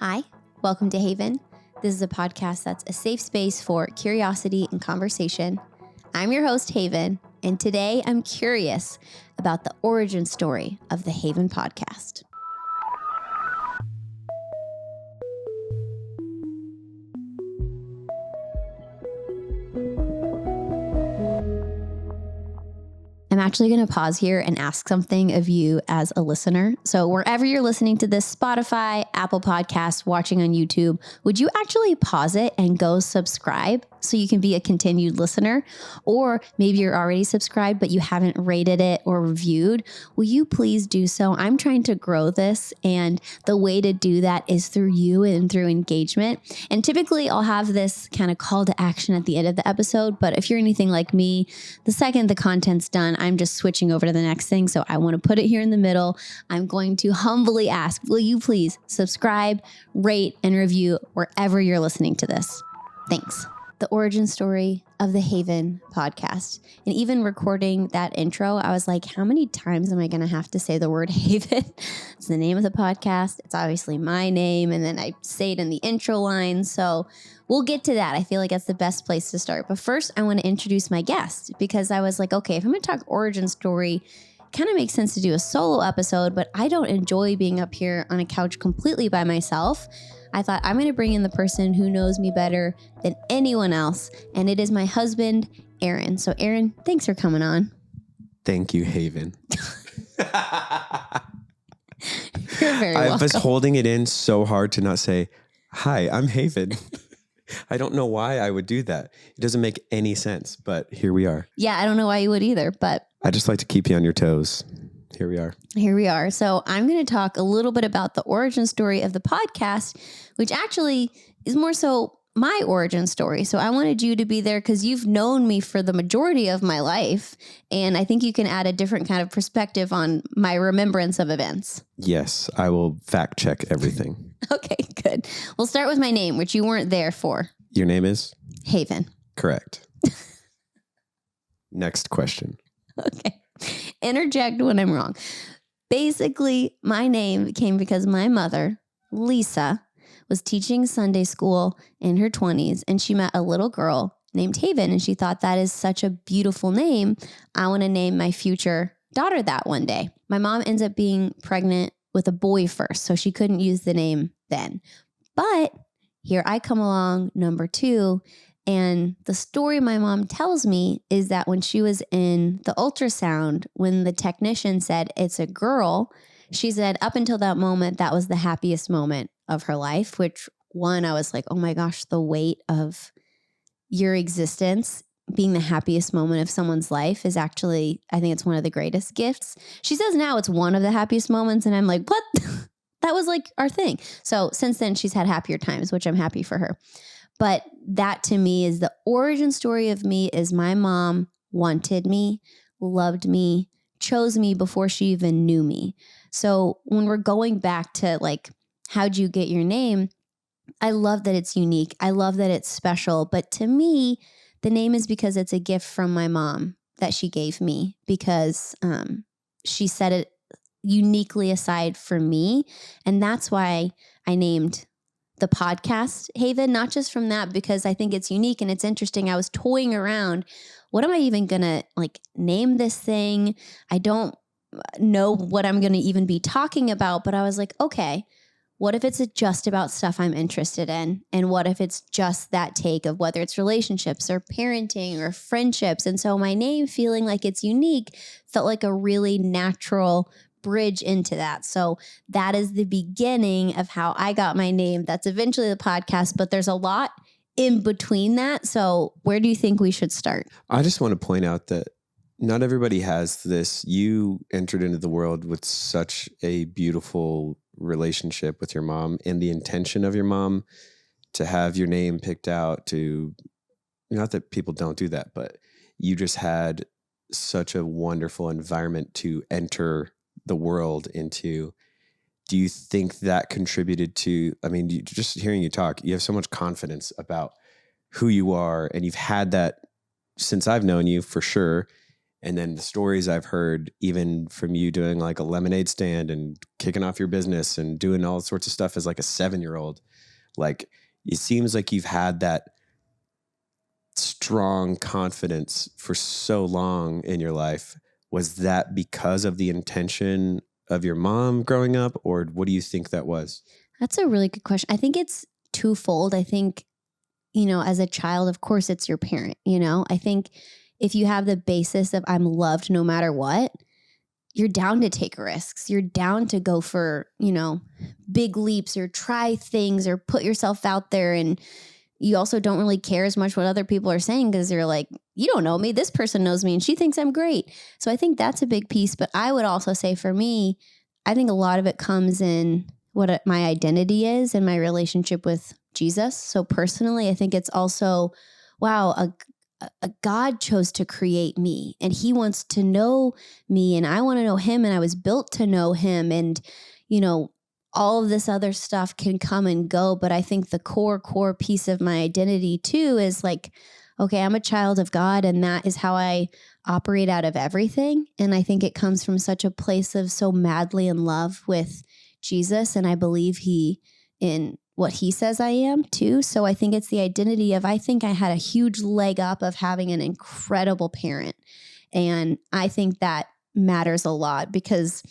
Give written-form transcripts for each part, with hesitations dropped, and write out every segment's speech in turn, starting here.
Hi, welcome to Haven. This is a podcast that's a safe space for curiosity and conversation. I'm your host, Haven, and today I'm curious about the origin story of the Haven podcast. I'm actually going to pause here and ask something of you as a listener. So wherever you're listening to this, Spotify, Apple Podcasts, watching on YouTube, would you actually pause it and go subscribe so you can be a continued listener? Or maybe you're already subscribed, but you haven't rated it or reviewed. Will you please do so? I'm trying to grow this, and the way to do that is through you and through engagement. And typically I'll have this kind of call to action at the end of the episode, but if you're anything like me, the second the content's done, I'm just switching over to the next thing. So I want to put it here in the middle. I'm going to humbly ask, will you please subscribe, rate, and review wherever you're listening to this? Thanks. The origin story of the Haven podcast. And even recording that intro, I was like, how many times am I going to have to say the word Haven? It's the name of the podcast. It's obviously my name. And then I say it in the intro line. So we'll get to that. I feel like that's the best place to start. But first, I want to introduce my guest, because I was like, okay, if I'm going to talk origin story, kind of makes sense to do a solo episode, but I don't enjoy being up here on a couch completely by myself. I thought I'm going to bring in the person who knows me better than anyone else, and it is my husband, Aaron. So Aaron, thanks for coming on. Thank you, Haven. You're very welcome. I was holding it in so hard to not say, hi, I'm Haven. I don't know why I would do that. It doesn't make any sense, but here we are. Yeah, I don't know why you would either, but I just like to keep you on your toes. Here we are. Here we are. So I'm going to talk a little bit about the origin story of the podcast, which actually is more so my origin story. So I wanted you to be there because you've known me for the majority of my life. And I think you can add a different kind of perspective on my remembrance of events. Yes, I will fact check everything. Okay, good. We'll start with my name, which you weren't there for. Your name is? Haven. Correct. Next question. Okay. Interject when I'm wrong. Basically, my name came because my mother, Lisa, was teaching Sunday school in her 20s, and she met a little girl named Haven, and she thought, that is such a beautiful name. I want to name my future daughter that one day. My mom ends up being pregnant with a boy first, so she couldn't use the name then. But here I come along, number 2, and the story my mom tells me is that when she was in the ultrasound, when the technician said it's a girl, she said up until that moment, that was the happiest moment of her life, which one, I was like, oh my gosh, the weight of your existence being the happiest moment of someone's life is actually, I think it's one of the greatest gifts. She says now it's one of the happiest moments. And I'm like, what? That was like our thing. So since then she's had happier times, which I'm happy for her. But that to me is the origin story of me, is my mom wanted me, loved me, chose me before she even knew me. So when we're going back to like, how'd you get your name? I love that it's unique. I love that it's special. But to me, the name is because it's a gift from my mom that she gave me, because she set it uniquely aside for me. And that's why I named the podcast Haven, not just from that, because I think it's unique and it's interesting. I was toying around, what am I even going to like name this thing? I don't know what I'm going to even be talking about, but I was like, okay, what if it's just about stuff I'm interested in? And what if it's just that take of whether it's relationships or parenting or friendships? And so my name, feeling like it's unique, felt like a really natural bridge into that. So that is the beginning of how I got my name. That's eventually the podcast, but there's a lot in between that. So where do you think we should start? I just want to point out that not everybody has this. You entered into the world with such a beautiful relationship with your mom, and the intention of your mom to have your name picked out, to, not that people don't do that, but you just had such a wonderful environment to enter the world into. Do you think that contributed to, I mean, just hearing you talk, you have so much confidence about who you are, and you've had that since I've known you for sure. And then the stories I've heard, even from you doing like a lemonade stand and kicking off your business and doing all sorts of stuff as like a 7-year-old, like it seems like you've had that strong confidence for so long in your life. Was that because of the intention of your mom growing up, or what do you think that was? That's a really good question. I think it's twofold. I think, as a child, of course, it's your parent. I think if you have the basis of I'm loved no matter what, you're down to take risks. You're down to go for, big leaps or try things or put yourself out there. And you also don't really care as much what other people are saying because you're like, you don't know me. This person knows me and she thinks I'm great. So I think that's a big piece. But I would also say for me, I think a lot of it comes in what my identity is and my relationship with Jesus. So personally, I think it's also, wow, a God chose to create me and he wants to know me and I want to know him and I was built to know him. And, all of this other stuff can come and go. But I think the core piece of my identity too is like, okay, I'm a child of God and that is how I operate out of everything. And I think it comes from such a place of so madly in love with Jesus. And I believe he in what he says I am too. So I think it's the identity of, I think I had a huge leg up of having an incredible parent. And I think that matters a lot because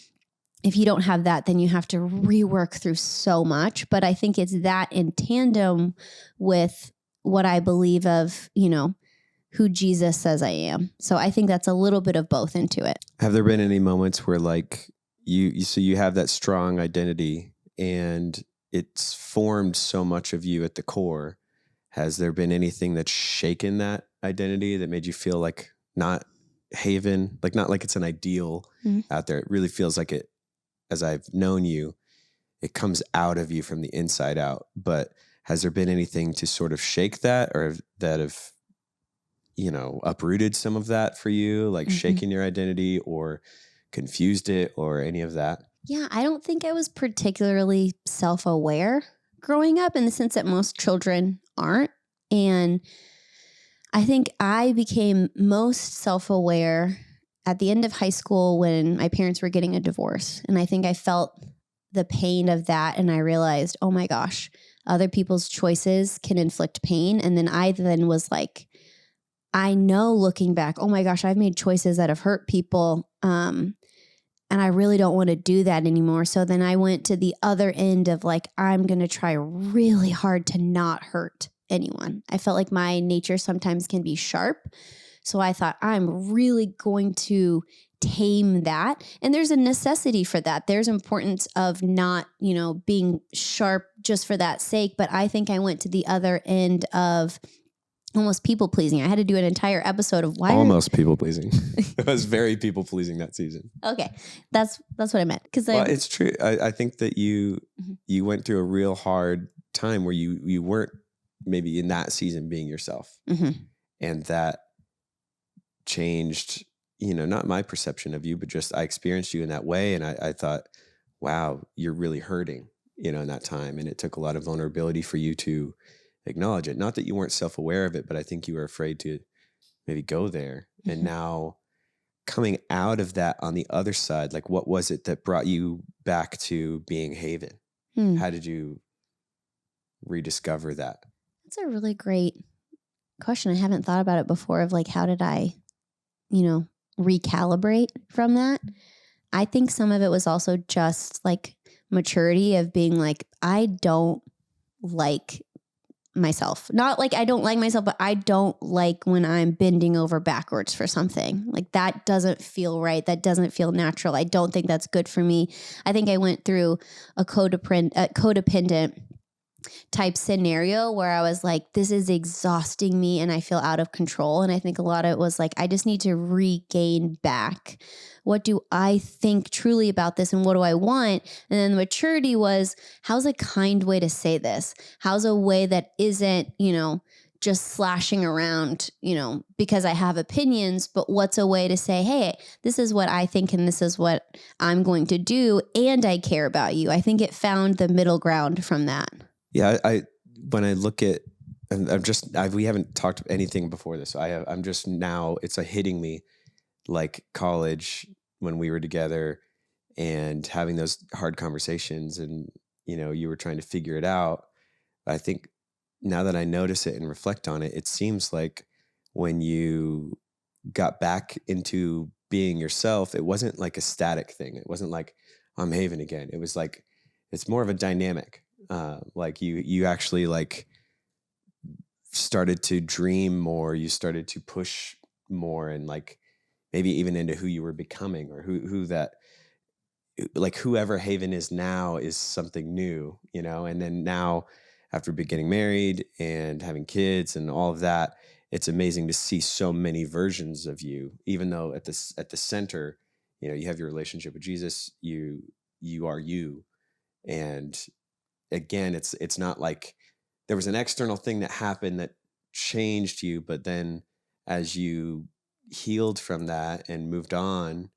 if you don't have that, then you have to rework through so much. But I think it's that in tandem with what I believe of, who Jesus says I am. So I think that's a little bit of both into it. Have there been any moments where like you have that strong identity and it's formed so much of you at the core? Has there been anything that's shaken that identity that made you feel like not haven, like not like it's an ideal out there? It really feels like it, as I've known you, it comes out of you from the inside out. But has there been anything to sort of shake that or that have, uprooted some of that for you, like shaking your identity or confused it or any of that? Yeah, I don't think I was particularly self-aware growing up in the sense that most children aren't. And I think I became most self-aware at the end of high school when my parents were getting a divorce. And I think I felt the pain of that. And I realized, oh my gosh, other people's choices can inflict pain. And then I was like, I know looking back, oh my gosh, I've made choices that have hurt people. And I really don't want to do that anymore. So then I went to the other end of like, I'm going to try really hard to not hurt anyone. I felt like my nature sometimes can be sharp. So I thought, I'm really going to tame that. And there's a necessity for that. There's importance of not, being sharp just for that sake. But I think I went to the other end of almost people pleasing. I had to do an entire episode of why almost people pleasing. It was very people pleasing that season. Okay. That's what I meant. Well, it's true. I think that you went through a real hard time where you weren't maybe in that season being yourself. And that changed, not my perception of you, but just I experienced you in that way. And I thought, wow, you're really hurting, in that time. And it took a lot of vulnerability for you to acknowledge it. Not that you weren't self-aware of it, but I think you were afraid to maybe go there. And now coming out of that on the other side, like what was it that brought you back to being Haven? How did you rediscover that? That's a really great question. I haven't thought about it before of like, how did I, recalibrate from that? I think some of it was also just like maturity of being like, I don't like myself. Not like I don't like myself, but I don't like when I'm bending over backwards for something. Like that doesn't feel right. That doesn't feel natural. I don't think that's good for me. I think I went through a codependent type scenario where I was like, this is exhausting me and I feel out of control. And I think a lot of it was like, I just need to regain back. What do I think truly about this and what do I want? And then the maturity was, how's a kind way to say this? How's a way that isn't, just slashing around, because I have opinions, but what's a way to say, hey, this is what I think and this is what I'm going to do and I care about you. I think it found the middle ground from that. Yeah, when I look at, and we haven't talked anything before this. I'm just now, it's hitting me. like college when we were together and having those hard conversations and, you were trying to figure it out. I think now that I notice it and reflect on it, it seems like when you got back into being yourself, it wasn't like a static thing. It wasn't like I'm Haven again. It was like, it's more of a dynamic. Like you actually like started to dream more. You started to push more and like maybe even into who you were becoming or who that, like whoever Haven is now is something new, and then now after getting married and having kids and all of that, it's amazing to see so many versions of you, even though at the center, you have your relationship with Jesus, you are you. And again, it's not like there was an external thing that happened that changed you, but then as you healed from that and moved on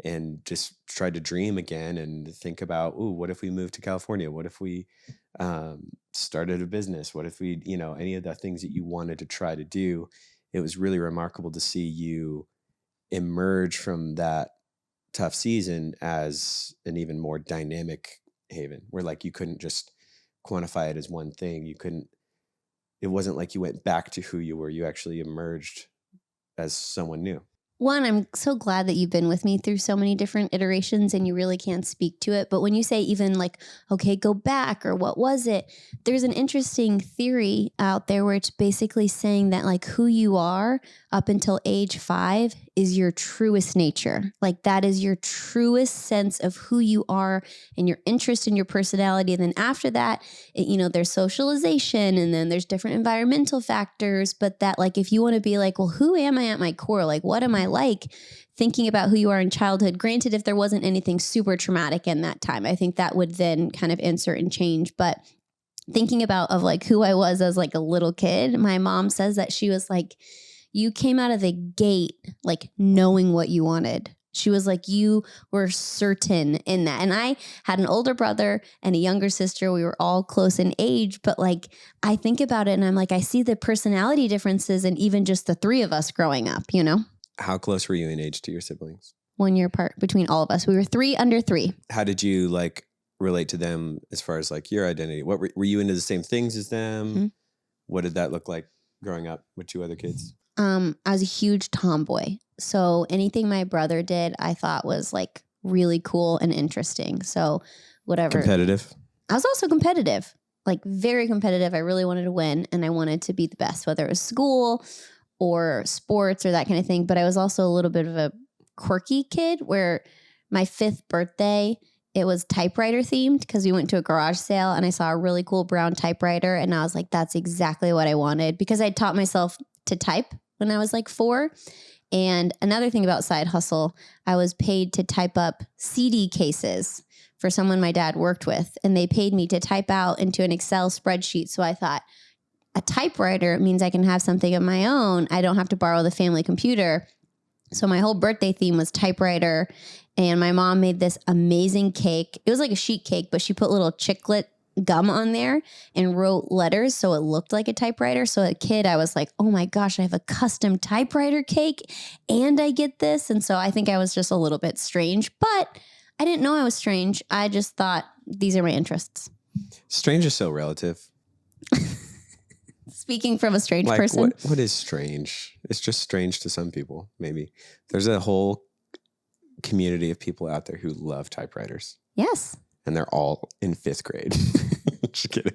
and just tried to dream again and think about, ooh, what if we moved to California? What if we started a business? What if we, any of the things that you wanted to try to do? It was really remarkable to see you emerge from that tough season as an even more dynamic Haven, where like you couldn't just quantify it as one thing. It wasn't like you went back to who you were. You actually emerged as someone new. One, I'm so glad that you've been with me through so many different iterations and you really can't speak to it. But when you say even like, okay, go back or what was it? There's an interesting theory out there where it's basically saying that like who you are up until age 5 is your truest nature. Like that is your truest sense of who you are and your interest in your personality. And then after that, there's socialization and then there's different environmental factors. But that like, if you want to be like, well, who am I at my core? Like, what am I like? Thinking about who you are in childhood, granted, if there wasn't anything super traumatic in that time, I think that would then kind of insert and change. But thinking about of like who I was as like a little kid, my mom says that she was like, you came out of the gate like knowing what you wanted. She was like, you were certain in that. And I had an older brother and a younger sister. We were all close in age, but like, I think about it and I'm like, I see the personality differences and even just the 3 of us growing up, How close were you in age to your siblings? 1 year apart between all of us. We were 3 under 3. How did you like relate to them as far as like your identity? What were you into the same things as them? Mm-hmm. What did that look like growing up with 2 other kids? I was a huge tomboy. So anything my brother did, I thought was like really cool and interesting. So whatever. Competitive. I was also competitive, like very competitive. I really wanted to win and I wanted to be the best, whether it was school or sports or that kind of thing. But I was also a little bit of a quirky kid where my 5th birthday, it was typewriter themed because we went to a garage sale and I saw a really cool brown typewriter. And I was like, that's exactly what I wanted because I taught myself to type when I was like 4. And another thing about side hustle, I was paid to type up CD cases for someone my dad worked with. And they paid me to type out into an Excel spreadsheet. So I thought a typewriter means I can have something of my own. I don't have to borrow the family computer. So my whole birthday theme was typewriter. And my mom made this amazing cake. It was like a sheet cake, but she put little chiclet gum on there and wrote letters so it looked like a typewriter. So as a kid, I was like, oh my gosh, I have a custom typewriter cake and I get this. And so I think I was just a little bit strange, but I didn't know I was strange. I just thought these are my interests. Strange is so relative. Speaking from a strange like, person. What is strange? It's just strange to some people, maybe. There's a whole community of people out there who love typewriters. Yes. And they're all in 5th grade. Just kidding.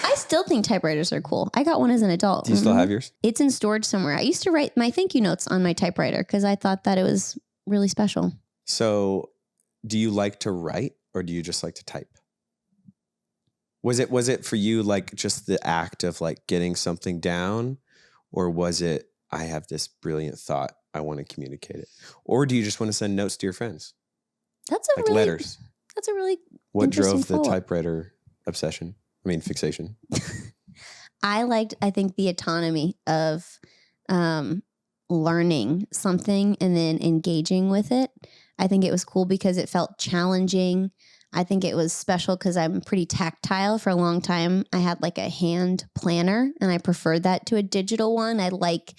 I still think typewriters are cool. I got one as an adult. Do you still have yours? It's in storage somewhere. I used to write my thank you notes on my typewriter because I thought that it was really special. So do you like to write or do you just like to type? Was it for you like just the act of like getting something down, or was it, I have this brilliant thought, I want to communicate it? Or do you just want to send notes to your friends? That's like letters. That's a really What drove the typewriter obsession? I mean, fixation. I think the autonomy of learning something and then engaging with it. I think it was cool because it felt challenging. I think it was special because I'm pretty tactile. For a long time, I had like a hand planner and I preferred that to a digital one. I like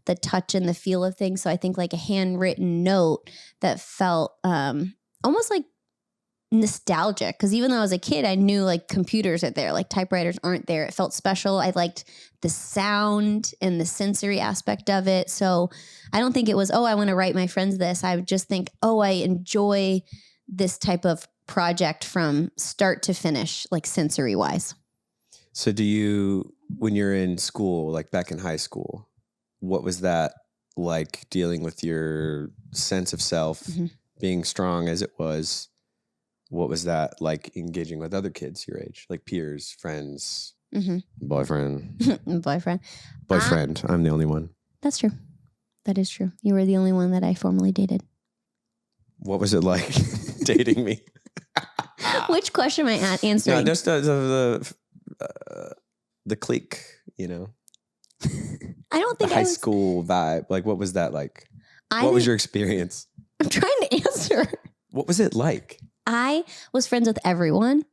the touch and the feel of things. So I think like a handwritten note that felt almost like nostalgic, because even though I was a kid, I knew like computers are there, like typewriters aren't there. It felt special. I liked the sound and the sensory aspect of it. So I don't think it was, oh, I want to write my friends this. I would just think, oh, I enjoy this type of project from start to finish, like sensory wise. So do you, when you're in school, like back in high school, what was that like dealing with your sense of self, being strong as it was? What was that like engaging with other kids your age, like peers, friends, boyfriend? Boyfriend. I'm the only one. That's true. That is true. You were the only one that I formally dated. What was it like dating me? Which question am I answering? No, just the clique, you know. I don't think the high school vibe. Like, what was that like? What was your experience? I'm trying to answer. What was it like? I was friends with everyone,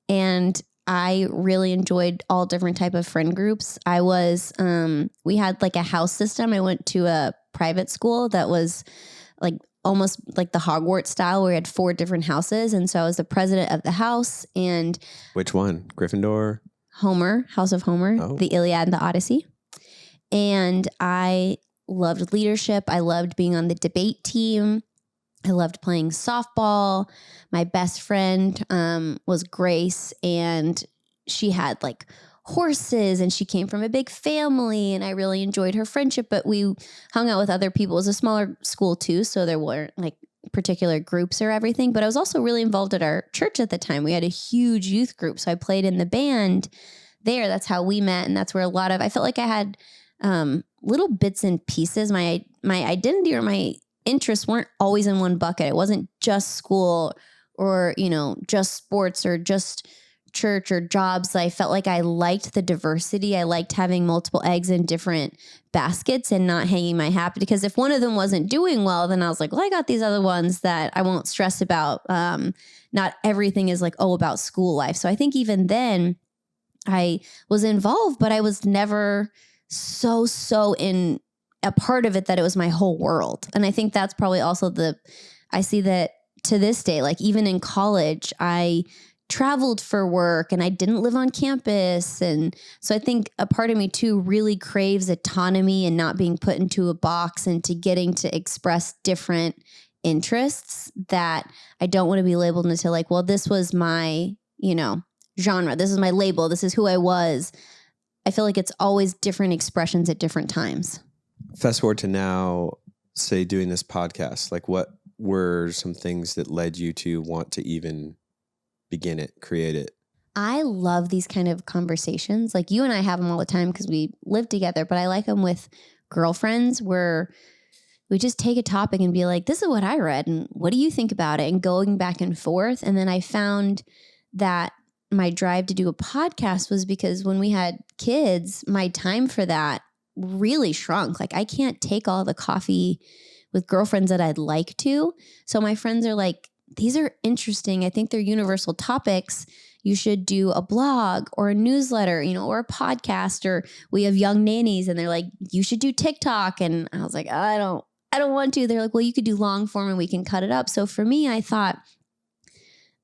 and I really enjoyed all different type of friend groups. I was, we had like a house system. I went to a private school that was like almost like the Hogwarts style, where we had 4 different houses. And so I was the president of the house. And which one? Gryffindor? Homer, House of Homer, the Iliad and the Odyssey. And I loved leadership. I loved being on the debate team. I loved playing softball. My best friend was Grace, and she had like horses, and she came from a big family, and I really enjoyed her friendship, but we hung out with other people. It was a smaller school too, so there weren't like particular groups or everything, but I was also really involved at our church at the time. We had a huge youth group, so I played in the band there. That's how we met, and that's where I felt like I had little bits and pieces. My identity or my interests weren't always in one bucket. It wasn't just school or, just sports or just church or jobs. I felt like I liked the diversity. I liked having multiple eggs in different baskets and not hanging my hat, because if one of them wasn't doing well, then I was like, well, I got these other ones that I won't stress about. Not everything is like, about school life. So I think even then I was involved, but I was never so in a part of it that it was my whole world. And I think that's probably also I see that to this day, like even in college, I traveled for work and I didn't live on campus. And so I think a part of me too really craves autonomy and not being put into a box, and to getting to express different interests that I don't want to be labeled into like, well, this was my, genre. This is my label. This is who I was. I feel like it's always different expressions at different times. Fast forward to now, say doing this podcast, like what were some things that led you to want to even begin it, create it? I love these kind of conversations. Like you and I have them all the time because we live together, but I like them with girlfriends where we just take a topic and be like, this is what I read and what do you think about it? And going back and forth. And then I found that my drive to do a podcast was because when we had kids, my time for that really shrunk. Like I can't take all the coffee with girlfriends that I'd like to. So my friends are like, these are interesting. I think they're universal topics. You should do a blog or a newsletter, or a podcast, or we have young nannies and they're like, you should do TikTok. And I was like, I don't want to. They're like, well, you could do long form and we can cut it up. So for me, I thought,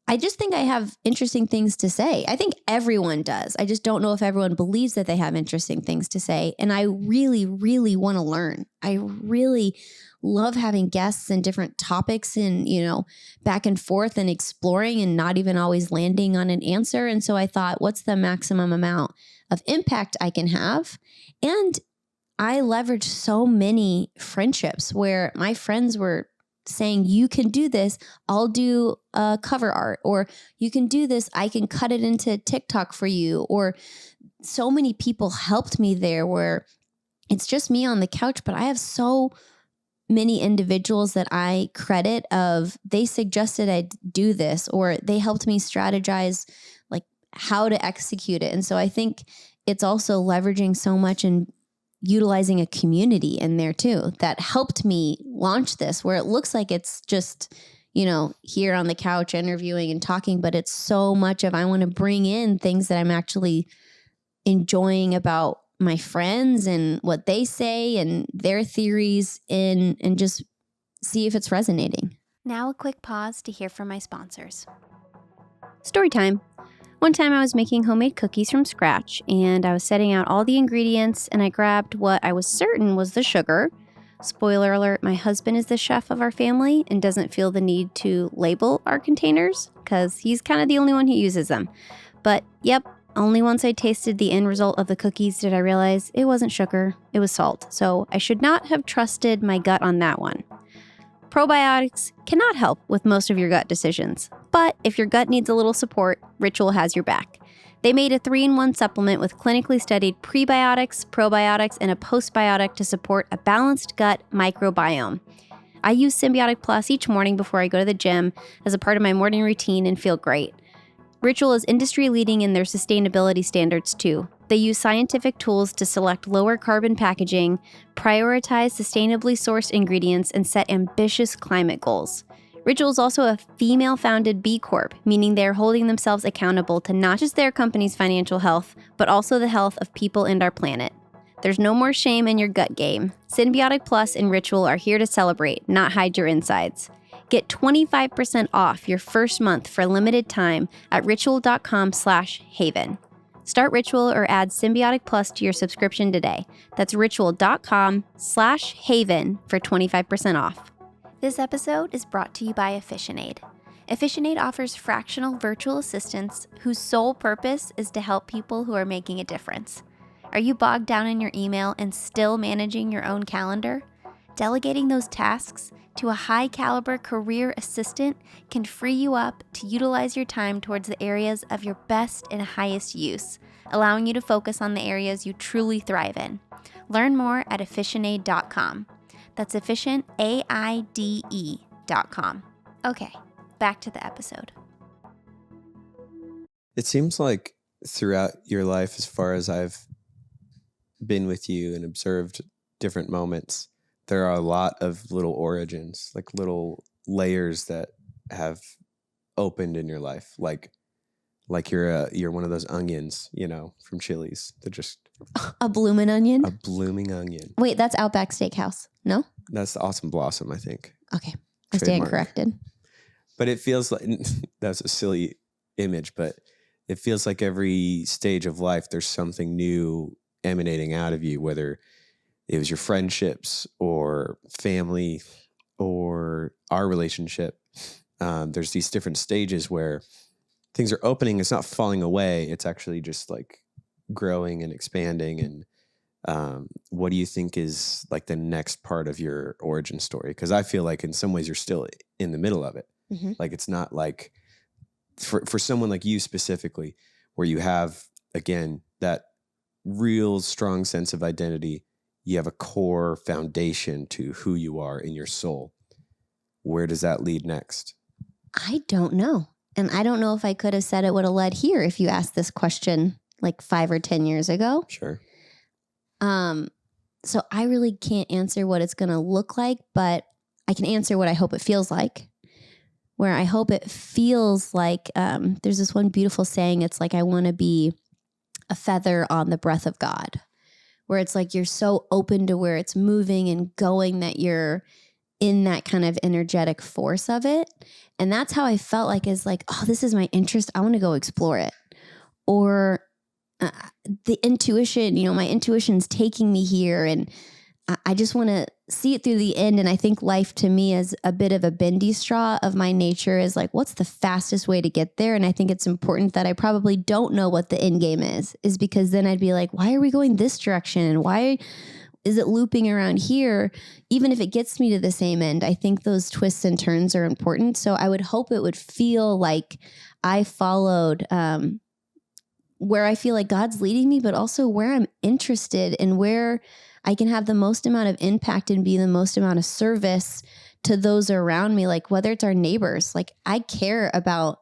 I just think I have interesting things to say. I think everyone does. I just don't know if everyone believes that they have interesting things to say. And I really, really want to learn. I really love having guests and different topics and, back and forth and exploring and not even always landing on an answer. And so I thought, what's the maximum amount of impact I can have? And I leveraged so many friendships where my friends were saying, you can do this, I'll do cover art, or you can do this, I can cut it into TikTok for you. Or so many people helped me there where it's just me on the couch, but I have so many individuals that I credit of they suggested I do this, or they helped me strategize like how to execute it. And so I think it's also leveraging so much and utilizing a community in there too that helped me launch this, where it looks like it's just, here on the couch interviewing and talking, but it's so much of I want to bring in things that I'm actually enjoying about my friends and what they say and their theories in and just see if it's resonating. Now a quick pause to hear from my sponsors. Story time. One time I was making homemade cookies from scratch and I was setting out all the ingredients and I grabbed what I was certain was the sugar. Spoiler alert, my husband is the chef of our family and doesn't feel the need to label our containers because he's kind of the only one who uses them. But yep, only once I tasted the end result of the cookies did I realize it wasn't sugar, it was salt. So I should not have trusted my gut on that one. Probiotics cannot help with most of your gut decisions, but if your gut needs a little support, Ritual has your back. They made a 3-in-1 supplement with clinically studied prebiotics, probiotics, and a postbiotic to support a balanced gut microbiome. I use Symbiotic Plus each morning before I go to the gym as a part of my morning routine and feel great. Ritual is industry leading in their sustainability standards too. They use scientific tools to select lower carbon packaging, prioritize sustainably sourced ingredients, and set ambitious climate goals. Ritual is also a female-founded B Corp, meaning they're holding themselves accountable to not just their company's financial health, but also the health of people and our planet. There's no more shame in your gut game. Symbiotic Plus and Ritual are here to celebrate, not hide your insides. Get 25% off your first month for a limited time at ritual.com/haven. Start Ritual or add Symbiotic Plus to your subscription today. That's ritual.com/haven for 25% off. This episode is brought to you by Efficienade. Efficienade offers fractional virtual assistants whose sole purpose is to help people who are making a difference. Are you bogged down in your email and still managing your own calendar? Delegating those tasks to a high-caliber career assistant can free you up to utilize your time towards the areas of your best and highest use, allowing you to focus on the areas you truly thrive in. Learn more at efficienade.com. That's efficient, AIDE.com. Okay, back to the episode. It seems like throughout your life, as far as I've been with you and observed different moments, there are a lot of little origins, like little layers that have opened in your life. Like you're one of those onions, from Chili's. They're just A blooming onion? a blooming onion. Wait, that's Outback Steakhouse. No? That's the Awesome Blossom, I think. Okay. I stand Trademark. corrected. But it feels like that's a silly image, but it feels like every stage of life, there's something new emanating out of you, whether it was your friendships or family or our relationship. There's these different stages where things are opening. It's not falling away. It's actually just like growing and expanding. And what do you think is like the next part of your origin story? Because I feel like in some ways you're still in the middle of it. Mm-hmm. Like it's not like for someone like you specifically, where you have, again, that real strong sense of identity. You have a core foundation to who you are in your soul. Where does that lead next? I don't know. And I don't know if I could have said it would have led here if you asked this question like 5 or 10 years ago. Sure. So I really can't answer what it's going to look like, but I can answer what I hope it feels like. Where I hope it feels like there's this one beautiful saying. It's like, I want to be a feather on the breath of God. Where it's like you're so open to where it's moving and going that you're in that kind of energetic force of it. And that's how I felt like, is like, oh, this is my interest. I want to go explore it. Or the intuition, my intuition's taking me here and I just want to see it through the end. And I think life to me is a bit of a bendy straw of my nature, is like, what's the fastest way to get there? And I think it's important that I probably don't know what the end game is because then I'd be like, why are we going this direction? And why is it looping around here? Even if it gets me to the same end, I think those twists and turns are important. So I would hope it would feel like I followed where I feel like God's leading me, but also where I'm interested and where I can have the most amount of impact and be the most amount of service to those around me. Like whether it's our neighbors, like I care about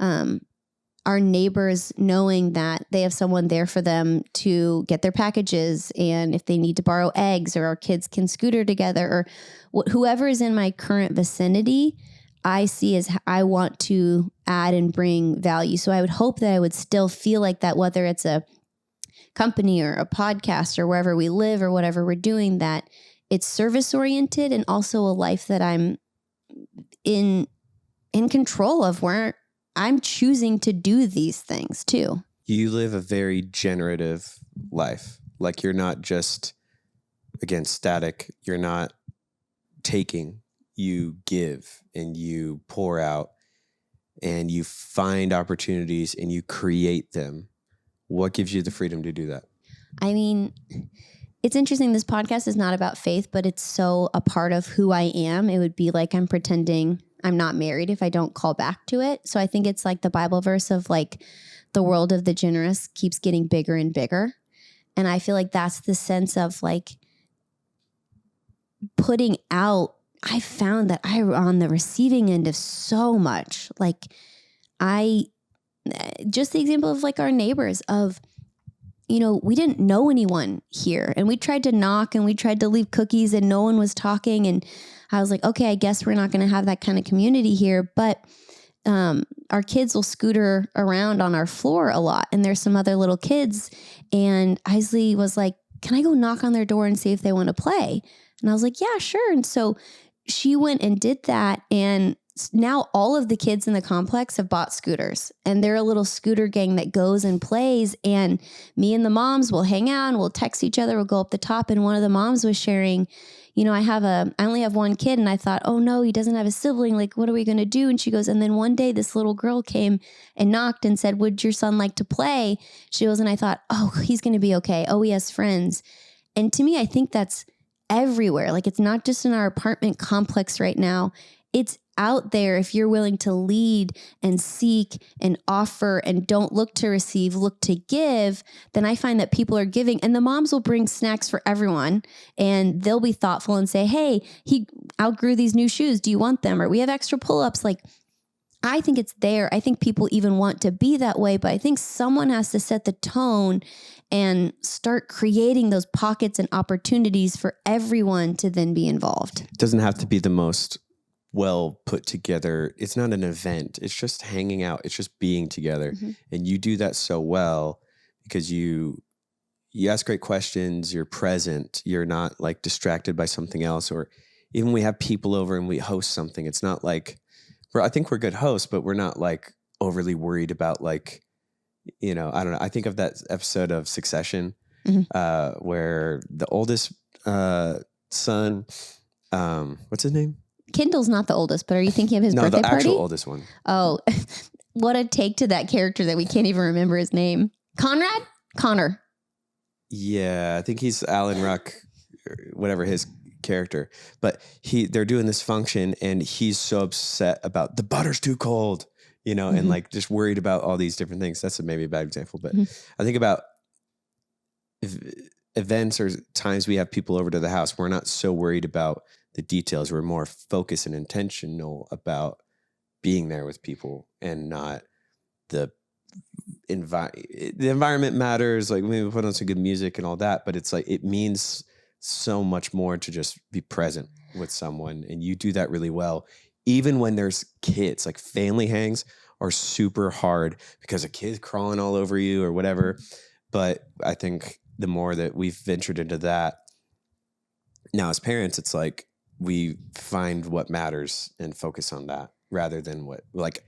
our neighbors knowing that they have someone there for them to get their packages. And if they need to borrow eggs, or our kids can scooter together, or whoever is in my current vicinity, I see as I want to add and bring value. So I would hope that I would still feel like that, whether it's a company or a podcast or wherever we live or whatever we're doing, that it's service oriented and also a life that I'm in control of, where I'm choosing to do these things too. You live a very generative life. Like you're not just, again, static. You're not taking, you give and you pour out and you find opportunities and you create them. What gives you the freedom to do that? I mean, it's interesting. This podcast is not about faith, but it's so a part of who I am. It would be like I'm pretending I'm not married if I don't call back to it. So I think it's like the Bible verse of like the world of the generous keeps getting bigger and bigger. And I feel like that's the sense of like putting out. I found that I were on the receiving end of so much. Like just the example of like our neighbors of, we didn't know anyone here and we tried to knock and we tried to leave cookies and no one was talking. And I was like, okay, I guess we're not going to have that kind of community here. But our kids will scooter around on our floor a lot. And there's some other little kids. And Isley was like, can I go knock on their door and see if they want to play? And I was like, yeah, sure. And so she went and did that. And now all of the kids in the complex have bought scooters and they're a little scooter gang that goes and plays. And me and the moms will hang out and we'll text each other. We'll go up the top. And one of the moms was sharing, I only have one kid. And I thought, oh no, he doesn't have a sibling. Like, what are we going to do? And she goes, and then one day this little girl came and knocked and said, would your son like to play? She goes, and I thought, oh, he's going to be okay. Oh, he has friends. And to me, I think that's everywhere. Like, it's not just in our apartment complex right now. It's out there. If you're willing to lead and seek and offer and don't look to receive, look to give, then I find that people are giving, and the moms will bring snacks for everyone and they'll be thoughtful and say, hey, he outgrew these new shoes. Do you want them? Or we have extra pull-ups. Like, I think it's there. I think people even want to be that way, but I think someone has to set the tone and start creating those pockets and opportunities for everyone to then be involved. It doesn't have to be the most well put together. It's not an event. It's just hanging out. It's just being together. Mm-hmm. And you do that so well because you ask great questions. You're present. You're not like distracted by something else. Or even when we have people over and we host something, it's not like, I think we're good hosts, but we're not like overly worried about like, I don't know. I think of that episode of Succession, mm-hmm. Where the oldest son, what's his name? Kendall's not the oldest, but are you thinking of his birthday party? No, the actual oldest one. Oh, what a take to that character that we can't even remember his name. Connor. Yeah, I think he's Alan Ruck, whatever his character. But they're doing this function and he's so upset about the butter's too cold, mm-hmm. and like just worried about all these different things. That's maybe a bad example, but mm-hmm. I think about events or times we have people over to the house. We're not so worried about the details. We're more focused and intentional about being there with people and not the environment matters. Like we put on some good music and all that, but it's like, it means so much more to just be present with someone. And you do that really well. Even when there's kids, like family hangs are super hard because a kid's crawling all over you or whatever. But I think the more that we've ventured into that now as parents, it's like, we find what matters and focus on that rather than what, like,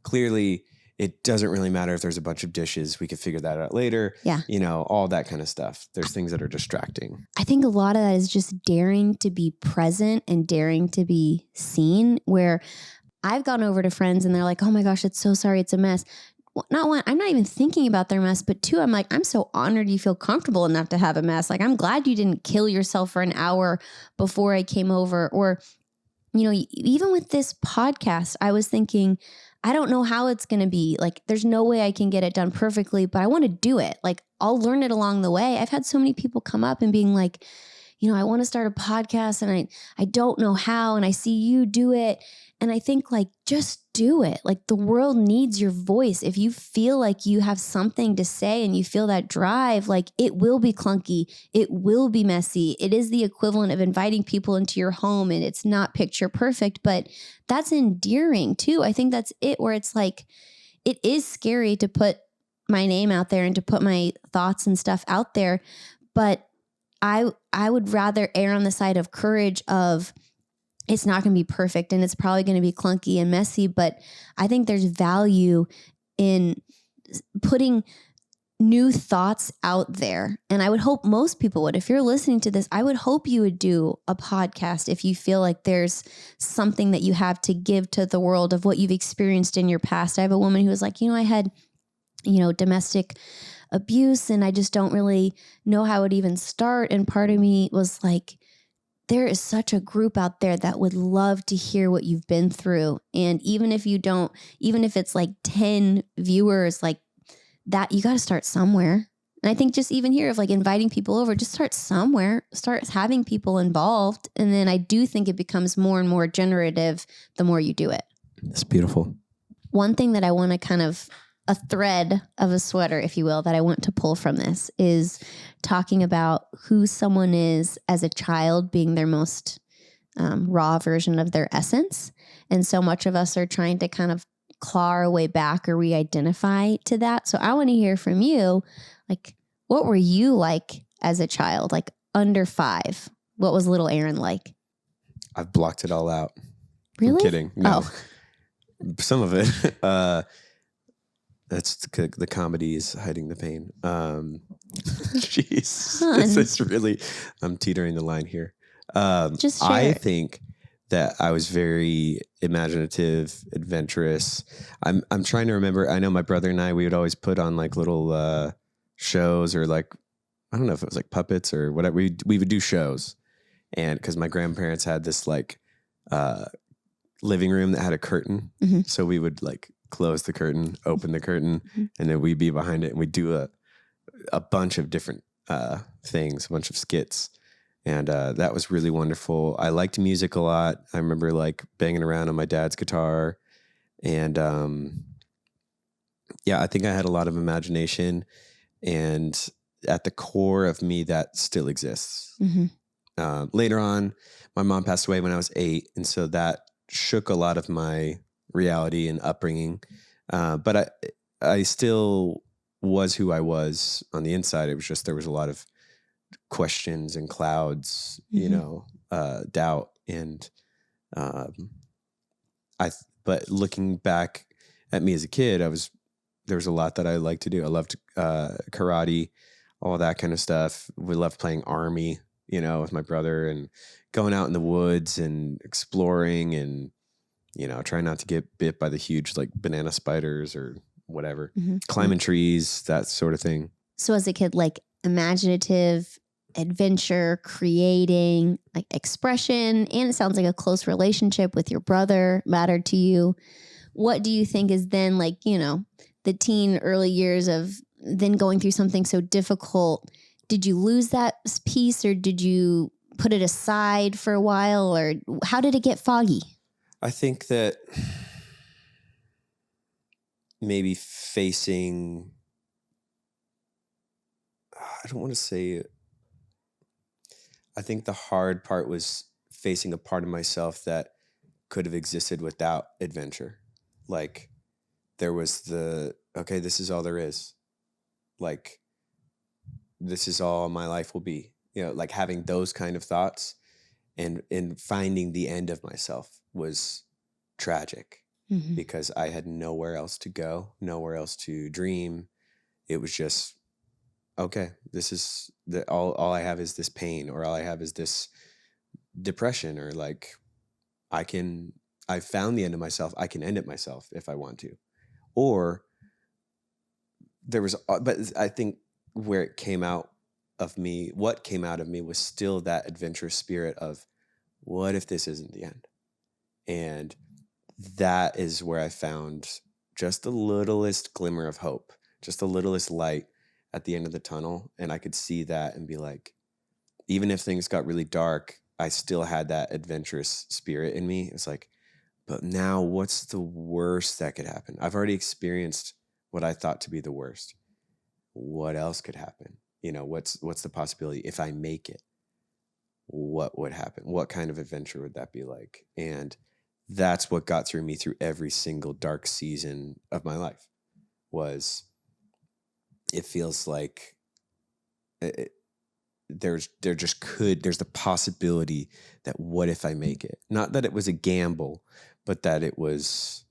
clearly it doesn't really matter if there's a bunch of dishes. We could figure that out later. Yeah. All that kind of stuff. There's things that are distracting. I think a lot of that is just daring to be present and daring to be seen, where I've gone over to friends and they're like, oh my gosh, it's so sorry. It's a mess. Not one, I'm not even thinking about their mess, but two, I'm like, I'm so honored you feel comfortable enough to have a mess. Like, I'm glad you didn't kill yourself for an hour before I came over. Or, even with this podcast, I was thinking, I don't know how it's going to be. Like, there's no way I can get it done perfectly, but I want to do it. Like, I'll learn it along the way. I've had so many people come up and being like, I want to start a podcast and I don't know how, and I see you do it. And I think like, just do it. Like, the world needs your voice. If you feel like you have something to say and you feel that drive, like, it will be clunky. It will be messy. It is the equivalent of inviting people into your home, and it's not picture perfect, but that's endearing too. I think that's it, where it's like, it is scary to put my name out there and to put my thoughts and stuff out there. But I would rather err on the side of courage of it's not going to be perfect and it's probably going to be clunky and messy, but I think there's value in putting new thoughts out there. And I would hope most people would. If you're listening to this, I would hope you would do a podcast if you feel like there's something that you have to give to the world of what you've experienced in your past. I have a woman who was like, I had, domestic abuse and I just don't really know how it even start. And part of me was like, there is such a group out there that would love to hear what you've been through. And even if it's like 10 viewers, like that, you got to start somewhere. And I think just even here of like inviting people over, just start somewhere, start having people involved. And then I do think it becomes more and more generative the more you do it. It's beautiful. One thing that I want to kind of a thread of a sweater, if you will, that I want to pull from this is talking about who someone is as a child being their most raw version of their essence. And so much of us are trying to kind of claw our way back or re-identify to that. So I want to hear from you, like, what were you like as a child, like under 5? What was little Aaron like? I've blocked it all out. Really? I'm kidding. No. Oh. Some of it. That's the comedy is hiding the pain. Jeez. This is really, I'm teetering the line here. Just share I it. think that I was very imaginative, adventurous. I'm trying to remember. I know my brother and I, we would always put on like little shows or like, I don't know if it was like puppets or whatever. We would do shows. And because my grandparents had this like living room that had a curtain. Mm-hmm. So we would like close the curtain, open the curtain, and then we'd be behind it and we'd do a bunch of different things, a bunch of skits. And that was really wonderful. I liked music a lot. I remember like banging around on my dad's guitar. And I think I had a lot of imagination. And at the core of me, that still exists. Mm-hmm. Later on, my mom passed away when I was 8. And so that shook a lot of my reality and upbringing. But I still was who I was on the inside. It was just, there was a lot of questions and clouds, doubt. And but looking back at me as a kid, there was a lot that I liked to do. I loved karate, all that kind of stuff. We loved playing army, with my brother and going out in the woods and exploring and, trying not to get bit by the huge like banana spiders or whatever, climbing trees, that sort of thing. So as a kid, like imaginative, adventure, creating, like expression, and it sounds like a close relationship with your brother mattered to you. What do you think is then like, the teen early years of then going through something so difficult? Did you lose that piece or did you put it aside for a while or how did it get foggy? I think that maybe facing, I don't want to say it. I think the hard part was facing a part of myself that could have existed without adventure. Like there was okay, this is all there is. Like, this is all my life will be, like having those kind of thoughts and finding the end of myself was tragic because I had nowhere else to go, nowhere else to dream. It was just, okay, this is all I have is this pain, or all I have is this depression, or like I found the end of myself. I can end it myself if I want to. Or but I think where it came out of me, what came out of me was still that adventurous spirit of what if this isn't the end? And that is where I found just the littlest glimmer of hope, just the littlest light at the end of the tunnel. And I could see that and be like, even if things got really dark, I still had that adventurous spirit in me. It's like, but now what's the worst that could happen? I've already experienced what I thought to be the worst. What else could happen? What's the possibility if I make it? What would happen? What kind of adventure would that be like? And that's what got me through every single dark season of my life, was it feels like there's the possibility that what if I make it? Not that it was a gamble, but that it was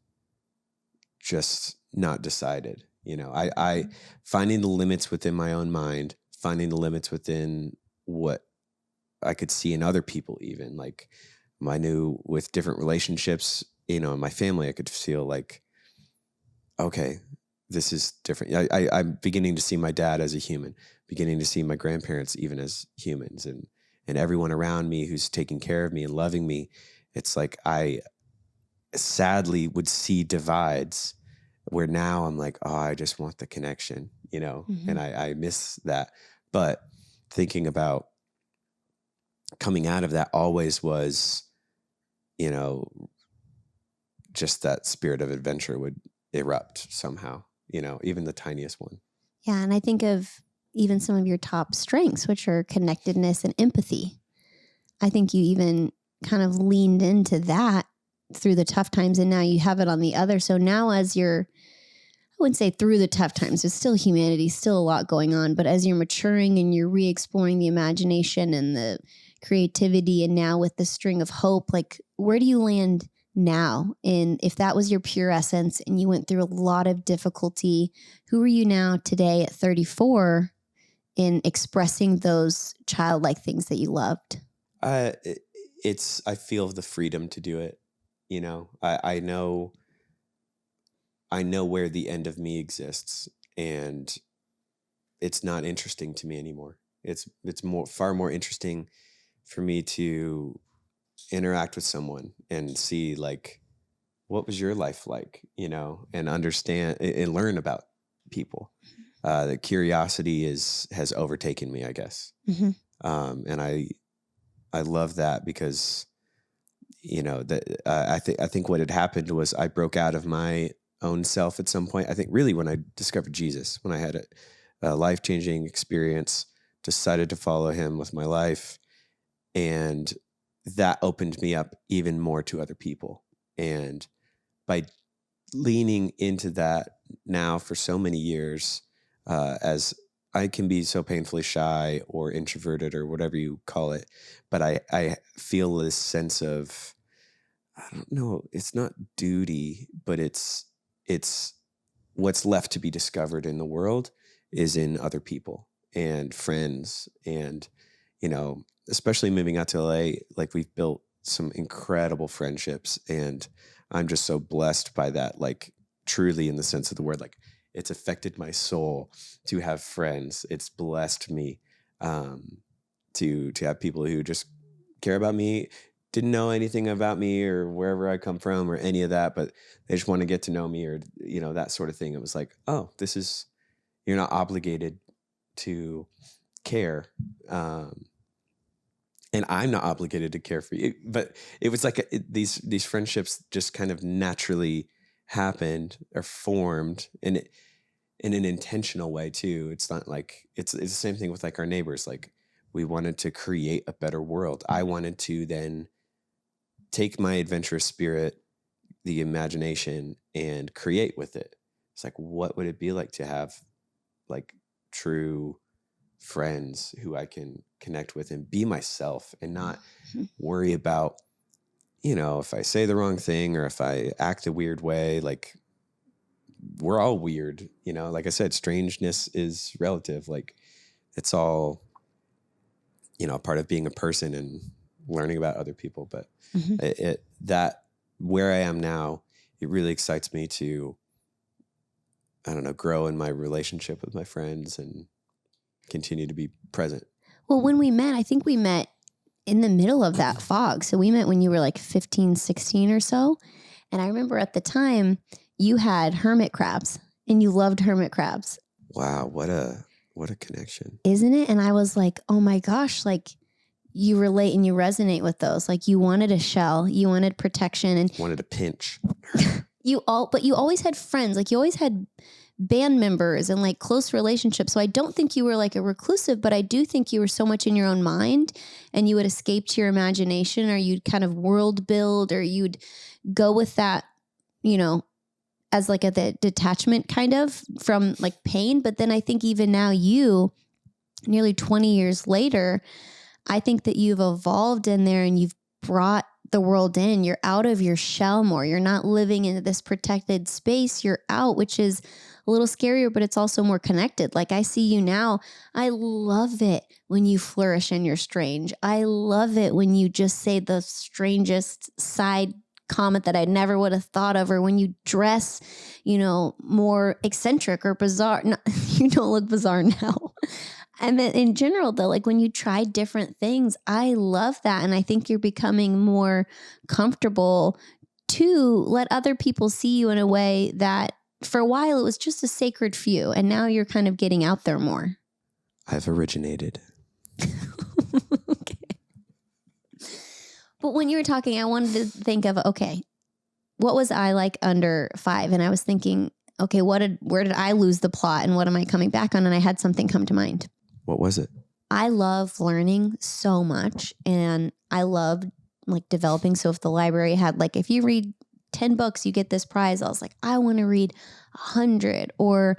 just not decided. I finding the limits within my own mind, finding the limits within what I could see in other people, even like with different relationships, in my family, I could feel like, okay, this is different. I'm beginning to see my dad as a human, beginning to see my grandparents even as humans, and everyone around me who's taking care of me and loving me. It's like I sadly would see divides where now I'm like, oh, I just want the connection, and I miss that. But thinking about coming out of that always was, just that spirit of adventure would erupt somehow, even the tiniest one. Yeah. And I think of even some of your top strengths, which are connectedness and empathy. I think you even kind of leaned into that through the tough times, and now you have it on the other. So now I wouldn't say through the tough times, there's still humanity, still a lot going on. But as you're maturing and you're re-exploring the imagination and the creativity, and now with the string of hope, like where do you land now? And if that was your pure essence and you went through a lot of difficulty, who are you now today at 34 in expressing those childlike things that you loved? I feel the freedom to do it. I know where the end of me exists, and it's not interesting to me anymore. It's far more interesting for me to interact with someone and see like, what was your life like, and understand and learn about people. The curiosity has overtaken me, I guess. Mm-hmm. And I love that because, I think what had happened was I broke out of my own self at some point. I think really when I discovered Jesus, when I had a life-changing experience, decided to follow him with my life, and that opened me up even more to other people. And by leaning into that now for so many years, as I can be so painfully shy or introverted or whatever you call it, but I feel this sense of, I don't know, it's not duty, but it's what's left to be discovered in the world is in other people and friends. And, especially moving out to LA, like we've built some incredible friendships, and I'm just so blessed by that, like truly in the sense of the word, like it's affected my soul to have friends. It's blessed me to have people who just care about me, didn't know anything about me or wherever I come from or any of that, but they just want to get to know me, or, that sort of thing. It was like, oh, you're not obligated to care. And I'm not obligated to care for you, but it was like these friendships just kind of naturally happened or formed in an intentional way too. It's not like it's the same thing with like our neighbors. Like we wanted to create a better world. I wanted to then take my adventurous spirit, the imagination, and create with it. It's like, what would it be like to have like true friends who I can connect with and be myself and not worry about, if I say the wrong thing or if I act a weird way. Like we're all weird, like I said, strangeness is relative. Like it's all, part of being a person and learning about other people. But that where I am now, it really excites me to, I don't know, grow in my relationship with my friends and continue to be present. Well, when we met, I think we met in the middle of that fog. So we met when you were like 15, 16 or so. And I remember at the time you had hermit crabs and you loved hermit crabs. Wow. What a connection. Isn't it? And I was like, oh my gosh, like you relate and you resonate with those. Like you wanted a shell, you wanted protection, and wanted a pinch. But you always had friends. Like you always had band members and like close relationships. So I don't think you were like a reclusive, but I do think you were so much in your own mind, and you would escape to your imagination, or you'd kind of world build, or you'd go with that, as like the detachment kind of from like pain. But then I think even now nearly 20 years later, I think that you've evolved in there and you've brought the world in. You're out of your shell more. You're not living in this protected space. You're out, which is a little scarier, but it's also more connected. Like I see you now. I love it when you flourish and you're strange. I love it when you just say the strangest side comment that I never would have thought of, or when you dress, more eccentric or bizarre. No, you don't look bizarre now. And then in general, though, like when you try different things, I love that. And I think you're becoming more comfortable to let other people see you in a way that for a while it was just a sacred few. And now you're kind of getting out there more. I've originated. Okay. But when you were talking, I wanted to think of, okay, what was I like under 5? And I was thinking, okay, where did I lose the plot and what am I coming back on? And I had something come to mind. What was it? I love learning so much and I love like developing. So if the library had like, if you read 10 books, you get this prize. I was like, I want to read 100, or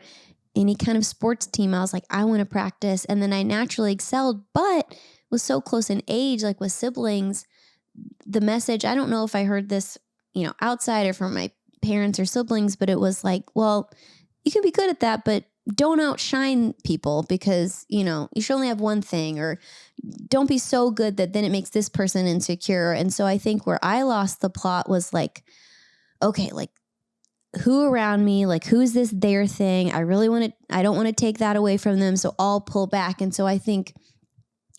any kind of sports team. I was like, I want to practice. And then I naturally excelled, but was so close in age, like with siblings, the message, I don't know if I heard this, outside or from my parents or siblings, but it was like, well, you can be good at that, but don't outshine people because, you should only have one thing, or don't be so good that then it makes this person insecure. And so I think where I lost the plot was like, okay, like who around me, like who's this their thing? I don't want to take that away from them. So I'll pull back. And so I think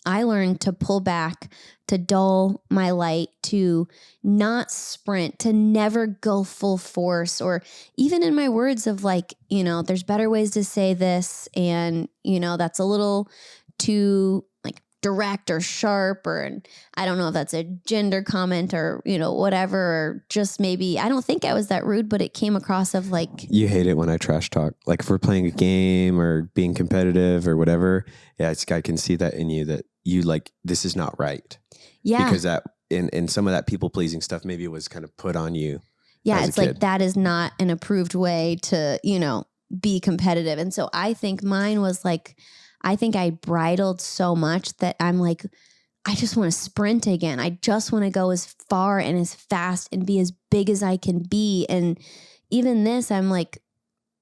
I learned to pull back, to dull my light, to not sprint, to never go full force, or even in my words of like, there's better ways to say this. And, that's a little too like direct or sharp, or I don't know if that's a gender comment or, whatever, or just maybe, I don't think I was that rude, but it came across of like. You hate it when I trash talk. Like if we're playing a game or being competitive or whatever. Yeah, I can see that in you, that you like, this is not right. Yeah. Because that in some of that people pleasing stuff, maybe it was kind of put on you. Yeah. It's like, that is not an approved way to, be competitive. And so I think mine was like, I think I bridled so much that I'm like, I just want to sprint again. I just want to go as far and as fast and be as big as I can be. And even this, I'm like,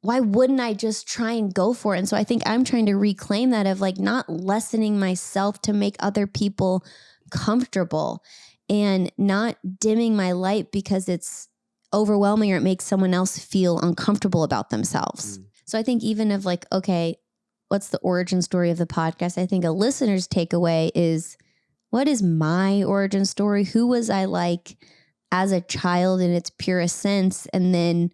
why wouldn't I just try and go for it? And so I think I'm trying to reclaim that of like not lessening myself to make other people comfortable and not dimming my light because it's overwhelming or it makes someone else feel uncomfortable about themselves. So I think even of like, okay, what's the origin story of the podcast? I think a listener's takeaway is, what is my origin story? Who was I like as a child in its purest sense? And then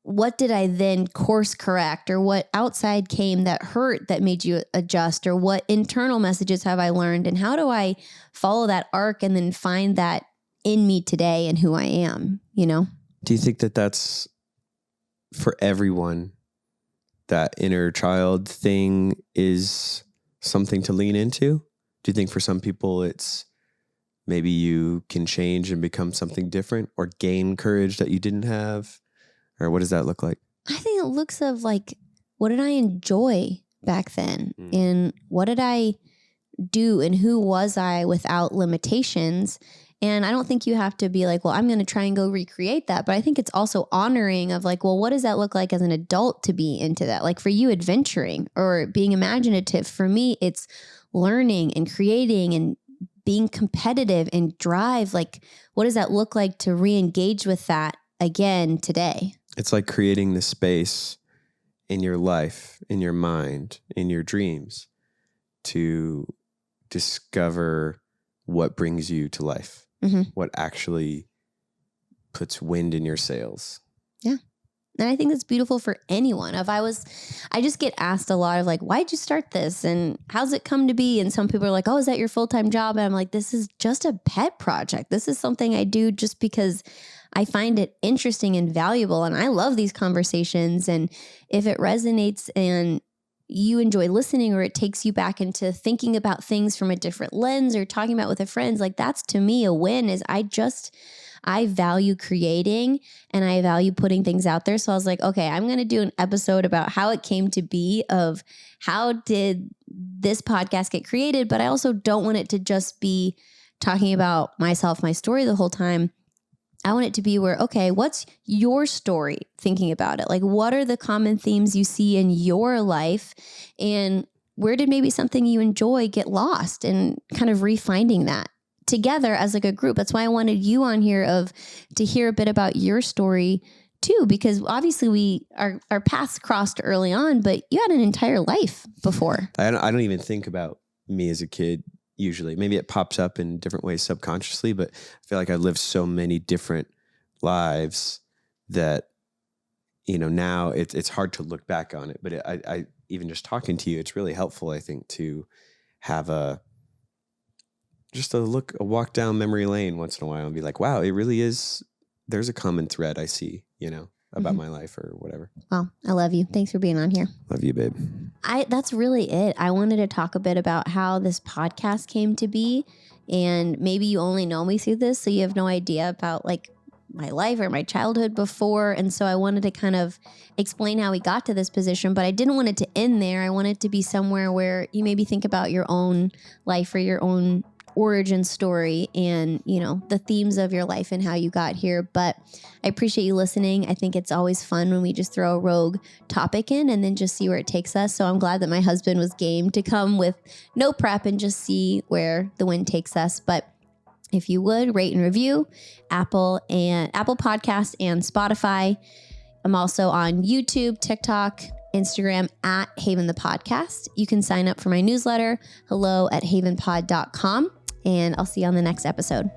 what did I then course correct, or what outside came that hurt that made you adjust, or what internal messages have I learned, and how do I follow that arc and then find that in me today and who I am, Do you think that that's for everyone, that inner child thing is something to lean into? Do you think for some people it's maybe you can change and become something different or gain courage that you didn't have? Or what does that look like? I think it looks of like, what did I enjoy back then? And what did I do? And who was I without limitations? And I don't think you have to be like, well, I'm going to try and go recreate that. But I think it's also honoring of like, well, what does that look like as an adult to be into that? Like for you, adventuring or being imaginative. For me, it's learning and creating and being competitive and drive. Like, what does that look like to re-engage with that again today? It's like creating the space in your life, in your mind, in your dreams to discover what brings you to life. What actually puts wind in your sails. Yeah. And I think that's beautiful for anyone. I just get asked a lot of like, why'd you start this? And how's it come to be? And some people are like, oh, is that your full-time job? And I'm like, this is just a pet project. This is something I do just because I find it interesting and valuable. And I love these conversations. And if it resonates and you enjoy listening, or it takes you back into thinking about things from a different lens or talking about with a friend, like that's to me a win. Is I value creating and I value putting things out there. So I was like, okay, I'm going to do an episode about how it came to be, of how did this podcast get created, but I also don't want it to just be talking about myself, my story the whole time. I want it to be where, okay, what's your story thinking about it? Like, what are the common themes you see in your life? And where did maybe something you enjoy get lost, and kind of refinding that together as like a group. That's why I wanted you on here to hear a bit about your story too, because obviously our paths crossed early on, but you had an entire life before. I don't even think about me as a kid usually. Maybe it pops up in different ways subconsciously, but I feel like I've lived so many different lives that, now it's hard to look back on it. But I even just talking to you, it's really helpful, I think, to have a walk down memory lane once in a while and be like, wow, it really is. There's a common thread I see, about my life or whatever. Well, I love you. Thanks for being on here. Love you, babe. That's really it. I wanted to talk a bit about how this podcast came to be, and maybe you only know me through this, so you have no idea about like my life or my childhood before. And so I wanted to kind of explain how we got to this position, but I didn't want it to end there. I wanted it to be somewhere where you maybe think about your own life or your own origin story and, the themes of your life and how you got here. But I appreciate you listening. I think it's always fun when we just throw a rogue topic in and then just see where it takes us. So I'm glad that my husband was game to come with no prep and just see where the wind takes us. But if you would, rate and review Apple Podcast and Spotify. I'm also on YouTube, TikTok, Instagram at Haven the Podcast. You can sign up for my newsletter, hello@havenpod.com. And I'll see you on the next episode.